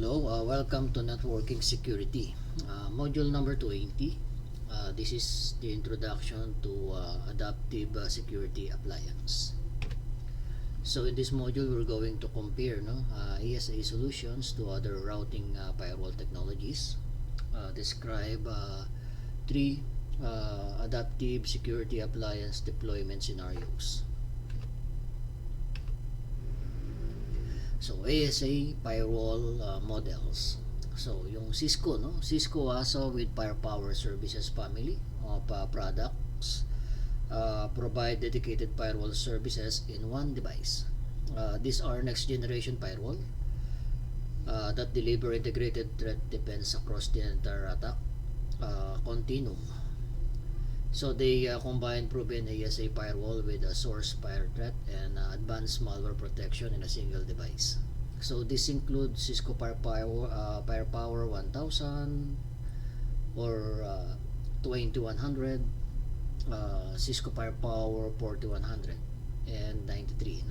Hello, welcome to Networking Security. Module number 20. This is the introduction to Adaptive Security Appliance. So in this module, we're going to compare ASA solutions to other routing firewall technologies. Describe three adaptive security appliance deployment scenarios. So ASA firewall models. So yung Cisco, Cisco ASA with Firepower Services family of products provide dedicated firewall services in one device. These are next generation firewall that deliver integrated threat defense across the entire attack continuum. So they combine proven ASA firewall with a source fire threat and advanced malware protection in a single device. So this includes Cisco Firepower 1000 or 2100, Cisco Firepower 4100 and 93.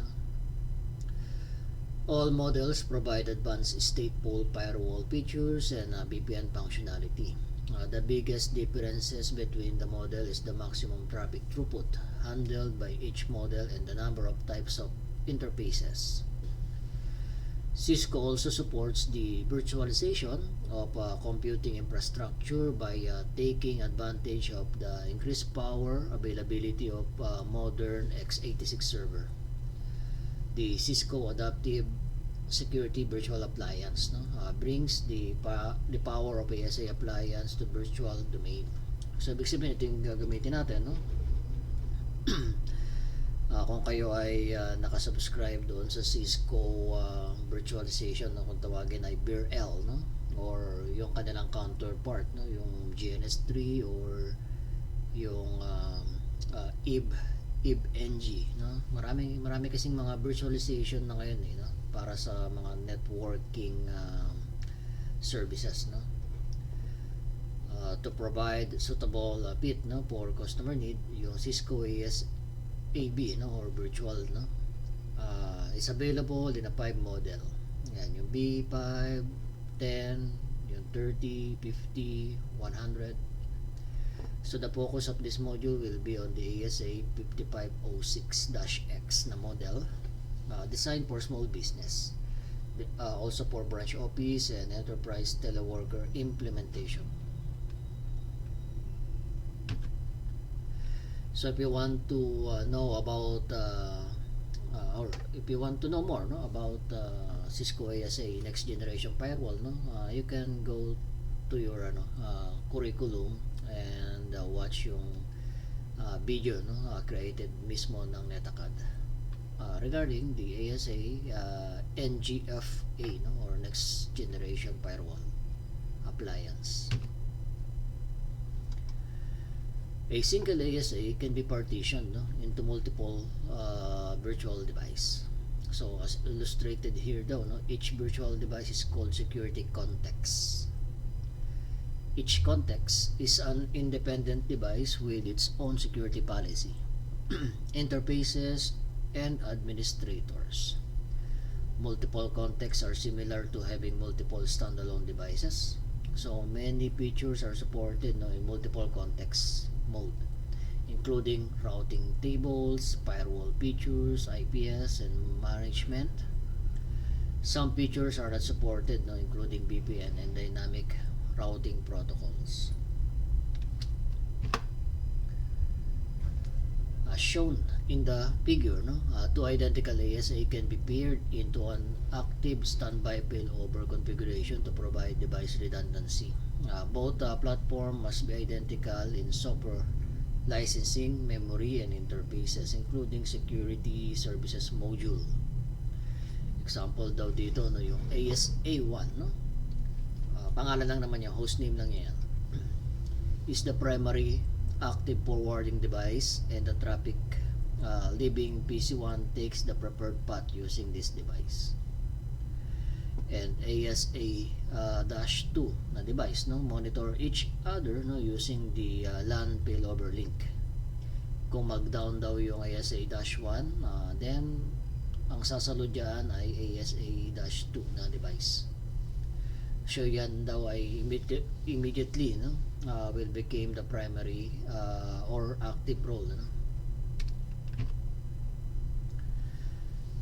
All models provide advanced stateful firewall features and VPN functionality. The biggest differences between the model is the maximum traffic throughput handled by each model and the number of types of interfaces. Cisco also supports the virtualization of computing infrastructure by taking advantage of the increased power availability of modern x86 server. The Cisco Adaptive Security Virtual Appliance brings the power of ASA appliance to virtual domain. So ibig sabihin ito yung gagamitin natin, kung kayo ay nakasubscribe doon sa Cisco virtualization, kung tawagin ay VirL, or yung kanilang counterpart, yung GNS3 or yung IBNG, marami kasing mga virtualization na ngayon para sa mga networking services, to provide suitable fit for customer need. Yung Cisco ASAB or virtual is available in a 5 model. Yan, yung B5, 10, yung 30, 50, 100. So the focus of this module will be on the ASA 5506-X na model, designed for small business, also for branch office and enterprise teleworker implementation. So if you want to know about or if you want to know more about Cisco ASA next generation firewall, you can go to your curriculum and watch yung video created mismo ng NetAcad regarding the ASA NGFA or next generation firewall appliance. A single ASA can be partitioned into multiple virtual device. So as illustrated here each virtual device is called security context. Each context is an independent device with its own security policy, interfaces, and administrators. Multiple contexts are similar to having multiple standalone devices. So many features are supported in multiple context mode, including routing tables, firewall features, IPS, and management. Some features are not supported, including VPN and dynamic routing protocols. As shown in the figure, two identical ASA can be paired into an active standby failover configuration to provide device redundancy. Both platform must be identical in software licensing, memory, and interfaces, including security services module. Example daw dito, yung ASA1, pangalan lang naman yung hostname lang yan, is the primary active forwarding device, and the traffic leaving PC1 takes the preferred path using this device. And ASA-2 na device monitor each other using the LAN failover link. Kung mag-down daw yung ASA-1, then ang sasalud dyan ay ASA-2 na device. So yan daw ay immediately, no, will become the primary or active role, no?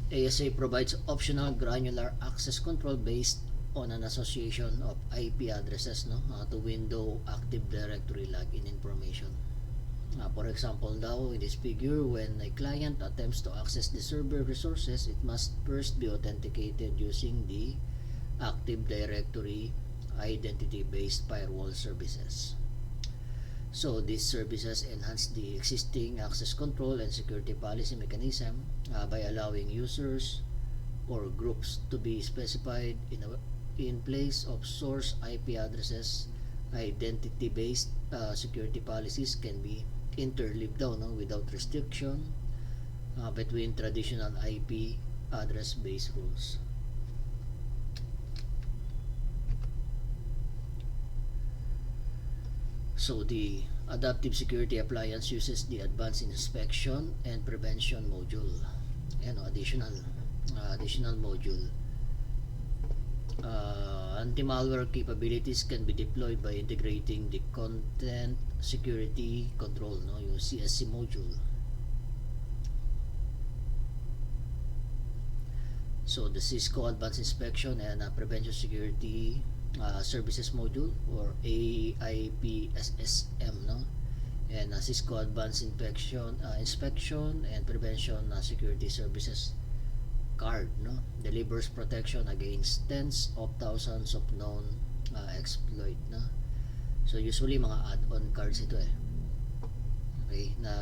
ASA provides optional granular access control based on an association of IP addresses, no, to window Active Directory login information. For example daw, in this figure, when a client attempts to access the server resources, it must first be authenticated using the Active Directory identity-based firewall services. So these services enhance the existing access control and security policy mechanism by allowing users or groups to be specified in place of source IP addresses. Identity-based security policies can be interleaved down, no, without restriction between traditional IP address-based rules. So the adaptive security appliance uses the advanced inspection and prevention module. Ayan, additional module. Anti-malware capabilities can be deployed by integrating the content security control, no, yung CSC module. So the Cisco Advanced Inspection and Prevention Security Services module, or AIPSSM, no, and Cisco Advanced Inspection and Prevention Security Services card, no, delivers protection against tens of thousands of known exploit, no. So usually mga add-on cards ito okay, na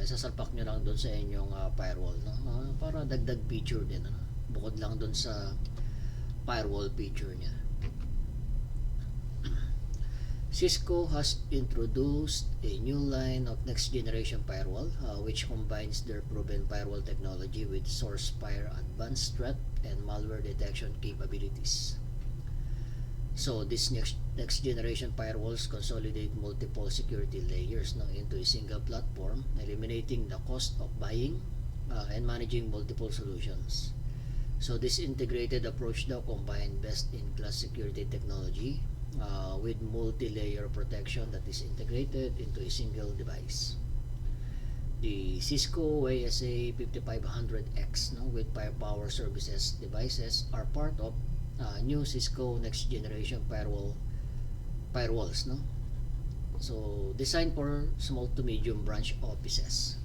isasalpak nyo lang doon sa inyong firewall, no, para dagdag feature din, ano, bukod lang doon sa firewall feature niya. Cisco has introduced a new line of next generation firewall which combines their proven firewall technology with SourceFire advanced threat and malware detection capabilities. So this next generation firewalls consolidate multiple security layers, no, into a single platform, eliminating the cost of buying and managing multiple solutions. So this integrated approach now combines best-in-class security technology with multi-layer protection that is integrated into a single device. The Cisco ASA 5500X, no, with firepower services devices are part of new Cisco next generation firewalls, no. So designed for small to medium branch offices.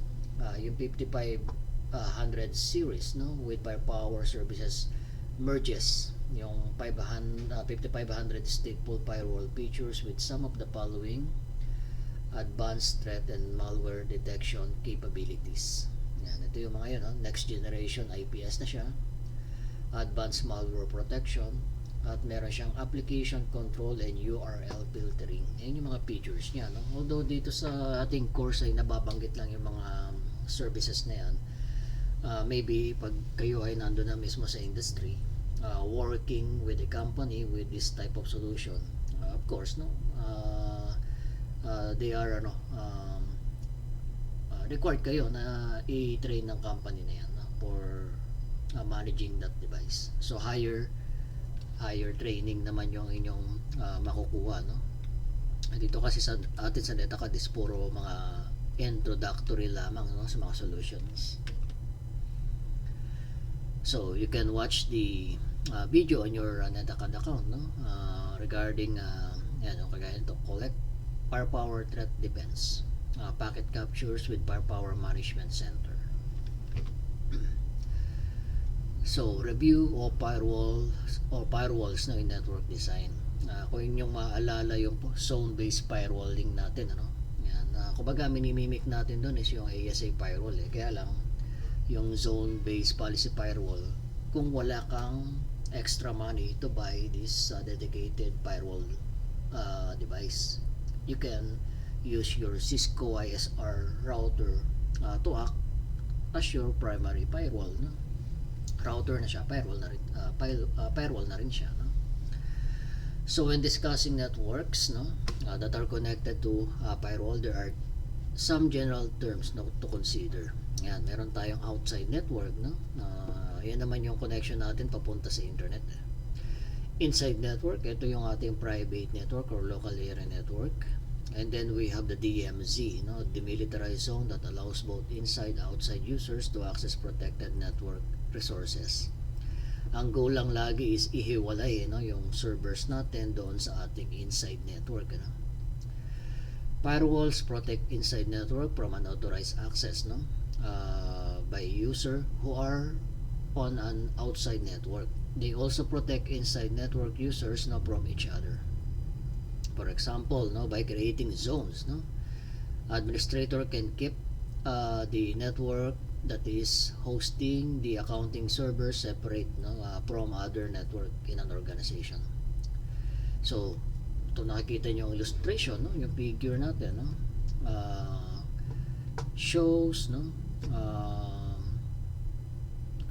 Yung 5500 series, no, with firepower services merges yung 5500 stateful firewall features with some of the following advanced threat and malware detection capabilities. Yan, ito yung mga yun, no? Next generation IPS na siya, advanced malware protection, at meron siyang application control and URL filtering. Yan yung mga features niya, no? Although dito sa ating course ay nababanggit lang yung mga services na yan, maybe pag kayo ay nandun na mismo sa industry, working with a company with this type of solution, of course, no, they are required kayo na i-train ng company na yan, no, for managing that device. So higher training naman yung inyong makukuha, no. Dito kasi sa atin sa Netacad puro mga introductory lamang, no, sa mga solutions. So you can watch the video on your Netacad account, no, regarding yan, kagaya nito, collect firepower threat defense, packet captures with firepower management center. So review of firewalls, no, in network design. Kung inyong maalala yung zone based firewalling natin, ano, yan, kumbaga minimimic natin doon is yung ASA firewall, kaya lang yung zone based policy firewall, kung wala kang extra money to buy this dedicated firewall device, you can use your Cisco ISR router to act as your primary firewall, no? Router na siya, firewall na rin siya, no? So when discussing networks, no, that are connected to firewall, there are some general terms, no, to consider. Yan, meron tayong outside network, no, yan naman yung connection natin papunta sa internet. inside network, ito yung ating private network or local area network. And then we have the DMZ, no, demilitarized zone that allows both inside outside users to access protected network resources. Ang goal lang lagi is ihiwalay, no, yung servers natin doon sa ating inside network, no. Firewalls protect inside network from unauthorized access, no, by user who are on an outside network. They also protect inside network users, no, from each other. For example, no, by creating zones, no, administrator can keep the network that is hosting the accounting server separate, no, from other network in an organization. So, ito nakikita nyo yung illustration, no, yung figure natin, no, shows, no,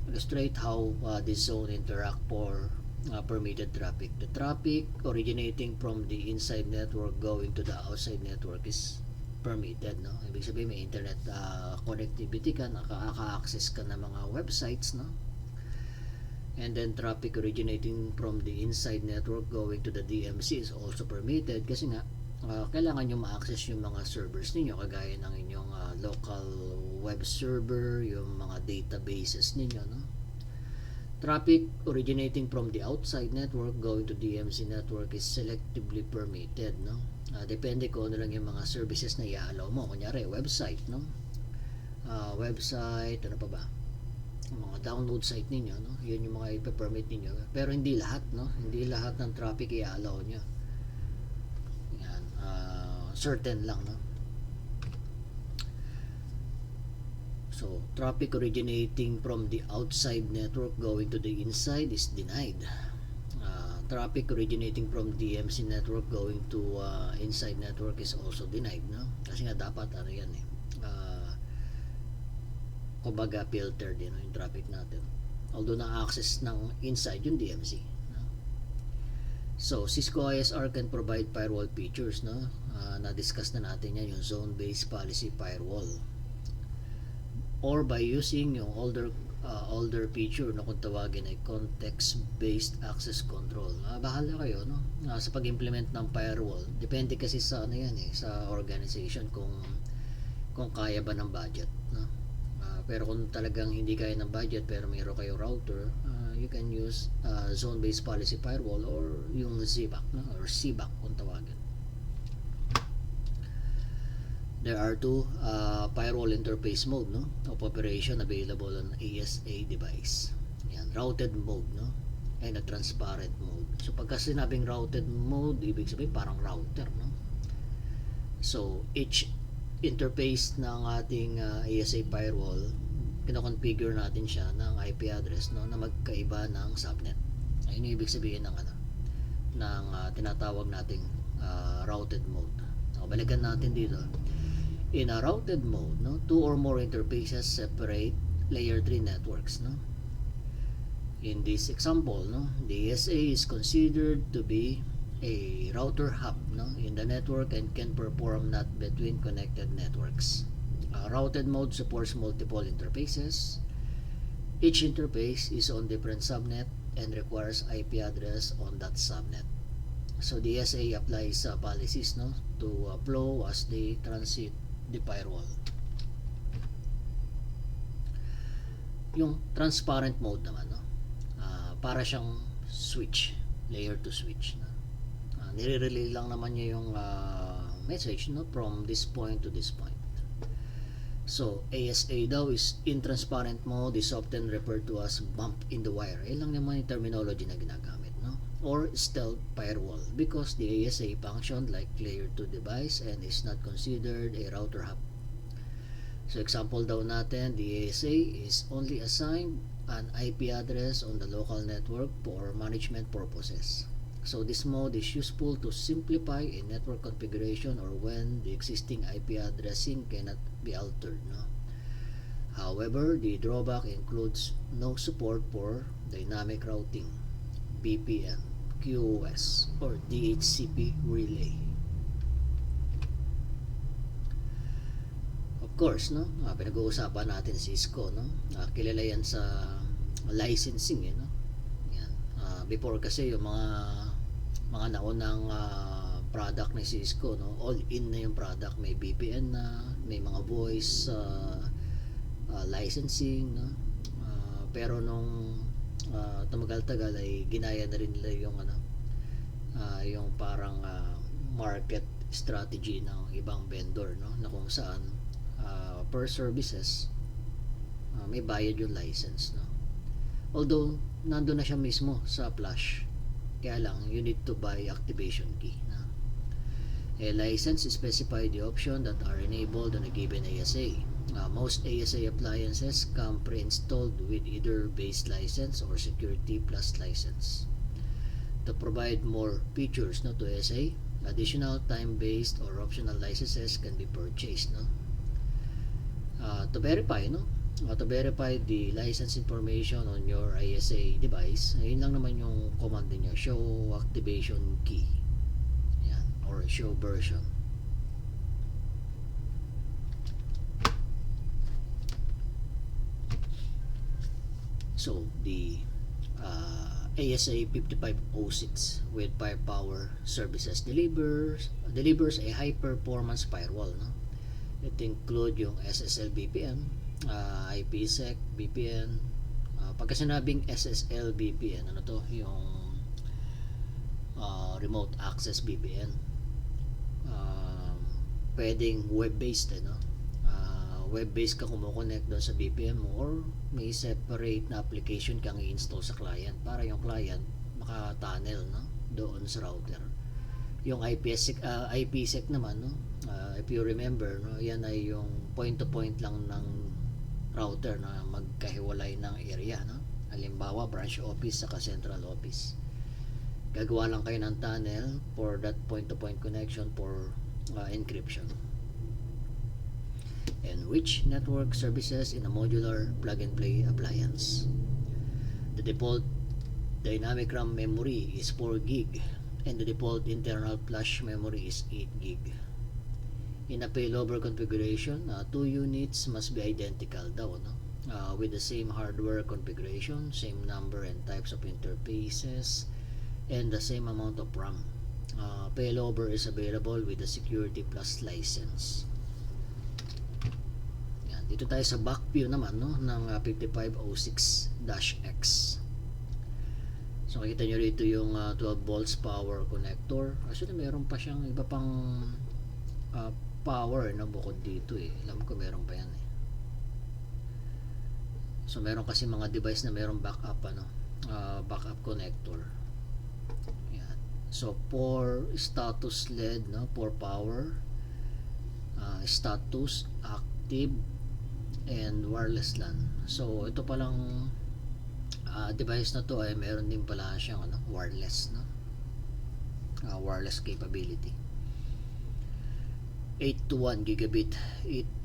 illustrate how this zone interact for permitted traffic. The traffic originating from the inside network going to the outside network is permitted, no. Ibig sabihin may internet connectivity ka, nakaka-access ka ng mga websites, no. And then traffic originating from the inside network going to the DMZ is also permitted kasi nga kailangan nyo ma-access yung mga servers ninyo kagaya ng inyong local web server, yung mga databases ninyo, no. Traffic originating from the outside network going to DMZ network is selectively permitted, no. Depende kung ano lang yung mga services na i-allow mo. Kunyari, website, no. Website, ano pa ba? Mga download site ninyo, no. Yun yung mga ipa-permit ninyo. Pero hindi lahat, no. Hindi lahat ng traffic i-allow nyo. Yan. Certain lang, no. So, traffic originating from the outside network going to the inside is denied. Traffic originating from DMZ network going to inside network is also denied, no? Kasi nga dapat ano yan eh. Kumbaga filtered din, no, yung traffic natin. Although na-access ng inside yung DMZ, no? So, Cisco ISR can provide firewall features, no? Na-discuss na natin yan, yung zone-based policy firewall. Or by using yung older feature na kung tawagin ay context-based access control. Bahala kayo, no, sa pag-implement ng firewall. Depende kasi sa ano yan eh, sa organization kung kaya ba ng budget, no. Pero kung talagang hindi kaya ng budget pero mayroon kayo router, you can use zone-based policy firewall or yung ZBAC, no, or CBAC kung tawagin. There are two firewall interface mode, no, of operation available on ASA device. Yan, routed mode, no, and a transparent mode. So pagka sinabing routed mode, ibig sabihin parang router, no. So each interface ng ating ASA firewall, kino-configure natin siya ng IP address, no, na magkaiba ng subnet. Ayun yung ibig sabihin ng ng tinatawag nating routed mode. So, balikan natin dito. In a routed mode, no, two or more interfaces separate layer 3 networks, no. In this example, no, the ASA is considered to be a router hub, no, in the network and can perform NAT between connected networks. Routed mode supports multiple interfaces. Each interface is on different subnet and requires IP address on that subnet. So the ASA applies policies, no, to flow as they transit the firewall. Yung transparent mode naman, no, para siyang switch, layer to switch, no. Nire-relay lang naman niya yung message, no, from this point to this point. So ASA daw is in transparent mode is often referred to as bump in the wire. Lang naman yung terminology na ginagamit, no, or stealth firewall because the ASA function like layer 2 device and is not considered a router hub. So example daw natin, the ASA is only assigned an IP address on the local network for management purposes. So this mode is useful to simplify a network configuration or when the existing IP addressing cannot be altered, no. However, the drawback includes no support for dynamic routing, VPN, QoS, or DHCP relay. Of course, no, pinag-uusapan natin Cisco, no. Kilala yan sa licensing, no. Yan. Before kasi yung mga naunang product ni Cisco, no, all in na yung product, may VPN na, may mga voice licensing, no. Pero nung tumagal-tagal ay ginaya na rin nila yung yung parang market strategy ng ibang vendor, no, na kung saan per services may bayad yung license, no. Although nandun na siya mismo sa Flash, kaya lang you need to buy activation key, no. A license specify the option that are enabled on a given ASA. Most ASA appliances come pre-installed with either base license or security plus license. To provide more features, no, to ASA, additional time-based or optional licenses can be purchased, no. To verify, no, to verify the license information on your ASA device, ayun lang naman yung command niya, show activation key, yan, or show version. So the ASA 5506 with Firepower Services delivers a high performance firewall, no. It include yung SSL VPN, IPsec VPN. Pagka sinabing SSL VPN, ano to, yung remote access VPN. Pwedeng web-based, no. Web-based ka kumukonect doon sa VPN mo, or may separate na application kang i-install sa client para yung client maka-tunnel, no, doon sa router. Yung IPsec naman, no, if you remember, no, yan ay yung point-to-point lang ng router na magkahiwalay ng area, no. Halimbawa, branch office saka central office. Gagawa lang kayo ng tunnel for that point-to-point connection for encryption. Enrich network services in a modular plug-and-play appliance. The default dynamic RAM memory is 4 GB and the default internal flash memory is 8 GB. In a failover configuration, 2 units must be identical daw, no? With the same hardware configuration, same number and types of interfaces, and the same amount of RAM. Failover is available with the Security Plus license. Dito tayo sa back view naman, no, ng 5506-X. So makita nyo rito yung 12 volts power connector. Actually meron pa siyang iba pang power na bukod dito eh. Alam ko meron pa yan eh. So meron kasi mga device na meron backup backup connector. Yan. So for status LED, no, for power, status, active, and wireless LAN. So ito palang device na to ay meron din pala siyang wireless, no, wireless capability. 8 to 1 gigabit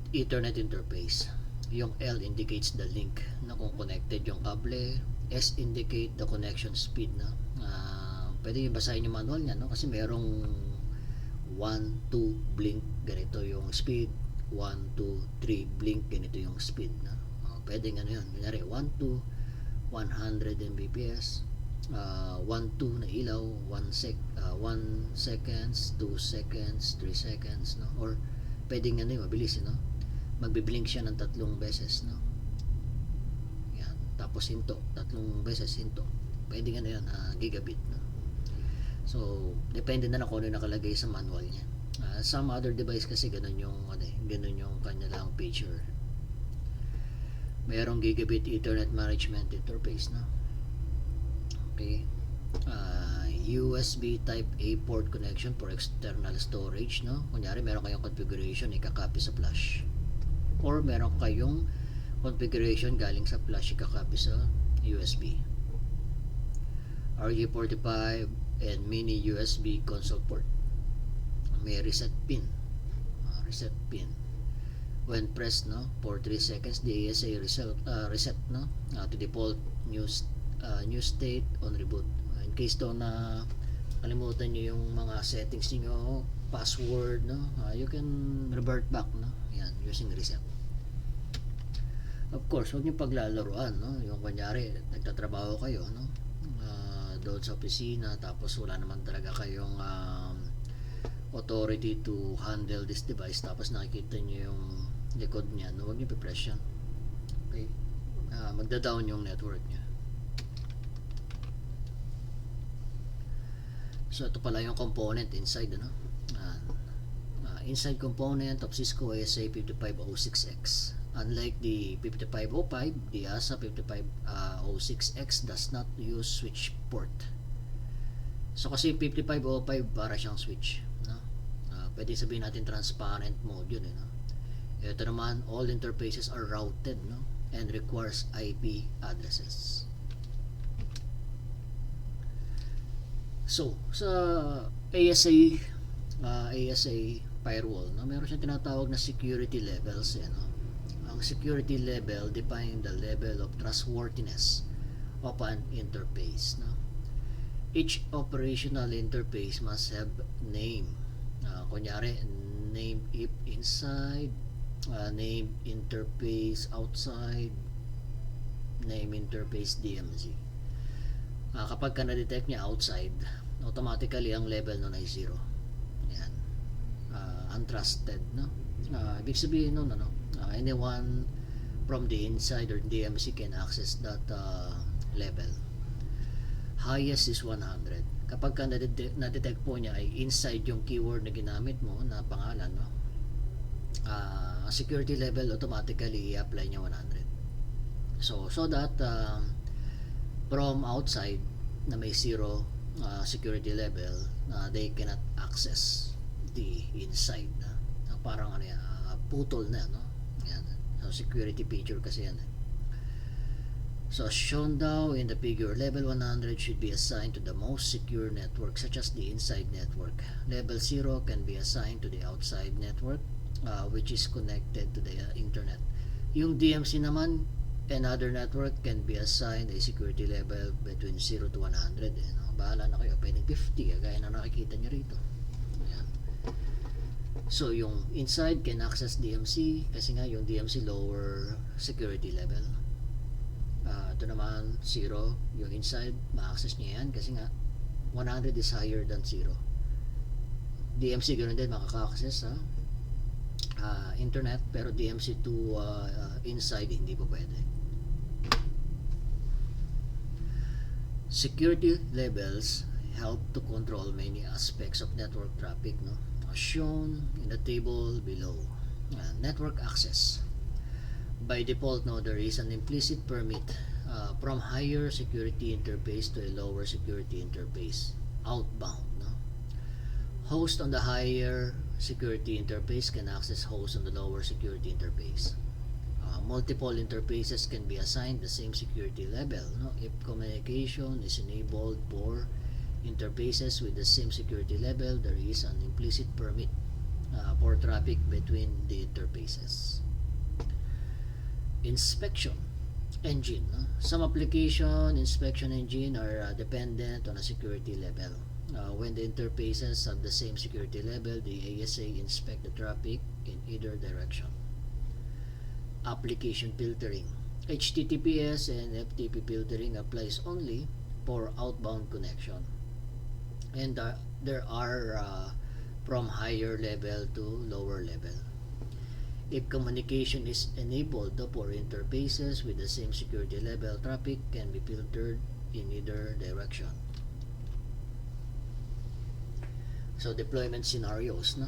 Ethernet interface. Yung L indicates the link na kung connected yung kable, S indicate the connection speed, na pwede yung basahin yung manual niya, no, kasi merong 1, 2 blink, ganito yung speed, 1, 2, 3 blink, ganito yung speed, no. Pwede nga yun, kunyari 1, 2, 100 Mbps, 1, 2 na ilaw, 1 seconds, 2 seconds, 3 seconds, no, or pwede nga yun, mabilis, no, magbiblink siya ng 3 beses, no. Yan, tapos hinto, 3 beses hinto, pwede nga yun, gigabit, no. So depende na kung ano yung nakalagay sa manual niya. Some other device kasi ganun yung kanilang feature. Merong gigabit Ethernet management interface, na. Okay. USB type A port connection for external storage, no. Kunyari meron kayong configuration ikakopy sa flash, or meron kayong configuration galing sa flash ikakopy sa USB. RJ45 and mini USB console port. May reset pin. When pressed, no, for 3 seconds, the ASA reset, no, to default new state on reboot. In case daw na kalimutan nyo yung mga settings niyo, password, no, you can revert back, no, yan, using reset. Of course, huwag nyo paglalaruan, no, yung kunyari nagtatrabaho kayo, no, load sa opisina, tapos wala naman talaga kayong authority to handle this device, tapos nakikita nyo yung likod niya, no, huwag nyo pipress yan. Okay, magda-down yung network niya. So ito pala yung component inside, ano? Inside component of Cisco ASA 5506X. Unlike the 5505, the ASA 5506X does not use switch port. So kasi 5505 para siyang switch, no? Pwede sabihin natin transparent mode yun, no? Ito naman, all interfaces are routed, no? And requires IP addresses. So sa ASA firewall, no, meron siyang tinatawag na security levels, no? Ang security level define the level of trustworthiness of an interface, no? Each operational interface must have name. Kunyari, name if inside, name interface outside, name interface DMZ. Kapag ka na-detect niya outside, automatically ang level nun ay 0. Yan. Untrusted, no? Ibig sabihin nun, ano, anyone from the inside or DMZ can access that level. Highest is 100. Kapag ka na-detect po niya ay inside yung keyword na ginamit mo na pangalan, no? Security level automatically i-apply niya 100. So that from outside na may 0 security level, they cannot access the inside, parang ano yan, putol na, no? Yan. So security feature kasi yan, eh. So as shown daw in the figure, level 100 should be assigned to the most secure network such as the inside network. Level 0 can be assigned to the outside network, which is connected to the internet. Yung DMZ naman, another network can be assigned a security level between 0 to 100, eh, no? Bahala na kayo, pwedeng 50, gaya na nakikita nyo rito. Ayan. So yung inside can access DMZ kasi nga yung DMZ lower security level. Ito naman 0, yung inside ma-access niya yan kasi nga 100 is higher than 0. DMZ ganoon din, makaka-access sa internet, pero DMZ to inside hindi pa pwede. Security levels help to control many aspects of network traffic, no? As shown in the table below. Network access. By default, no, there is an implicit permit from higher security interface to a lower security interface outbound, no? Host on the higher security interface can access host on the lower security interface. Multiple interfaces can be assigned the same security level, no? If communication is enabled for interfaces with the same security level, there is an implicit permit for traffic between the interfaces. Inspection engine, no? Some application inspection engine are dependent on a security level. When the interfaces have the same security level, the ASA inspect the traffic in either direction. Application filtering. HTTPS and FTP filtering applies only for outbound connection, and there are from higher level to lower level. If communication is enabled for interfaces with the same security level, traffic can be filtered in either direction. So deployment scenarios, no?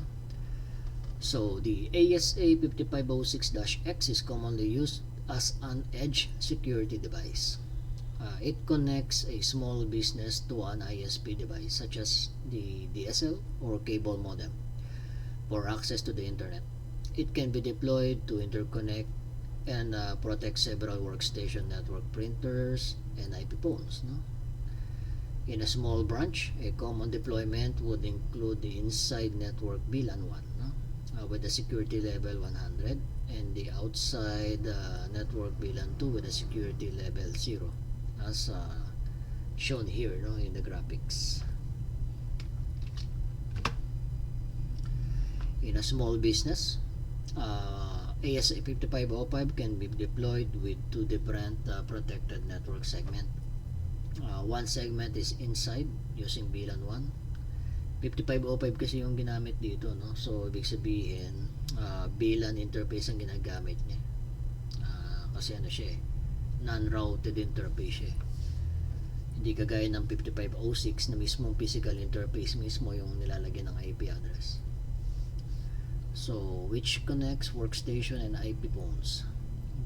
So the ASA 5506-X is commonly used as an edge security device. It connects a small business to an ISP device such as the DSL or cable modem for access to the internet. It can be deployed to interconnect and protect several workstation network printers and IP phones, no? In a small branch, a common deployment would include the inside network VLAN 1, no? With a security level 100, and the outside network VLAN 2 with a security level 0, as shown here, no, in the graphics. In a small business, ASA 5505 can be deployed with two different protected network segments. One segment is inside using VLAN 1. 5505 kasi yung ginamit dito, no? So ibig sabihin VLAN interface ang ginagamit niya. Kasi ano siya non-routed interface siya. Hindi kagaya ng 5506 na mismong physical interface mismo yung nilalagyan ng IP address. So which connects workstation and IP phones.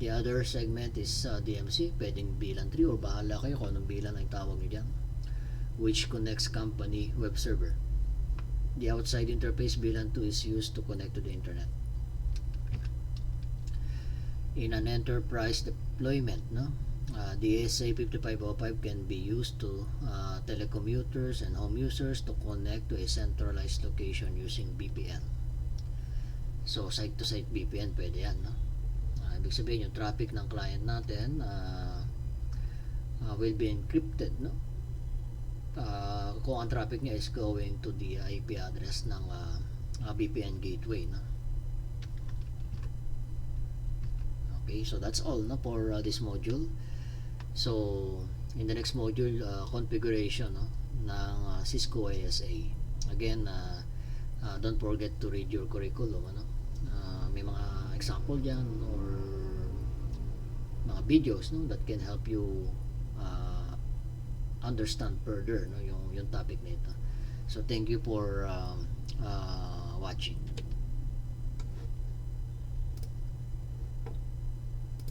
The other segment is DMC, pwedeng VLAN 3 or bahala kayo kung anong VLAN ang tawag nyo dyan, which connects company web server. The outside interface VLAN 2 is used to connect to the internet. In an enterprise deployment, no, the ASA 5505 can be used to telecommuters and home users to connect to a centralized location using VPN. So site-to-site VPN pwede yan, no? Ibig sabihin yung traffic ng client natin will be encrypted, no? Kung ang traffic niya is going to the IP address ng VPN gateway, no? Okay, so that's all, no, for this module. So in the next module, configuration, no, ng Cisco ASA. Again, don't forget to read your curriculum, ano? May mga example dyan or mga videos, no, that can help you understand further, no, yung topic nito. So thank you for watching.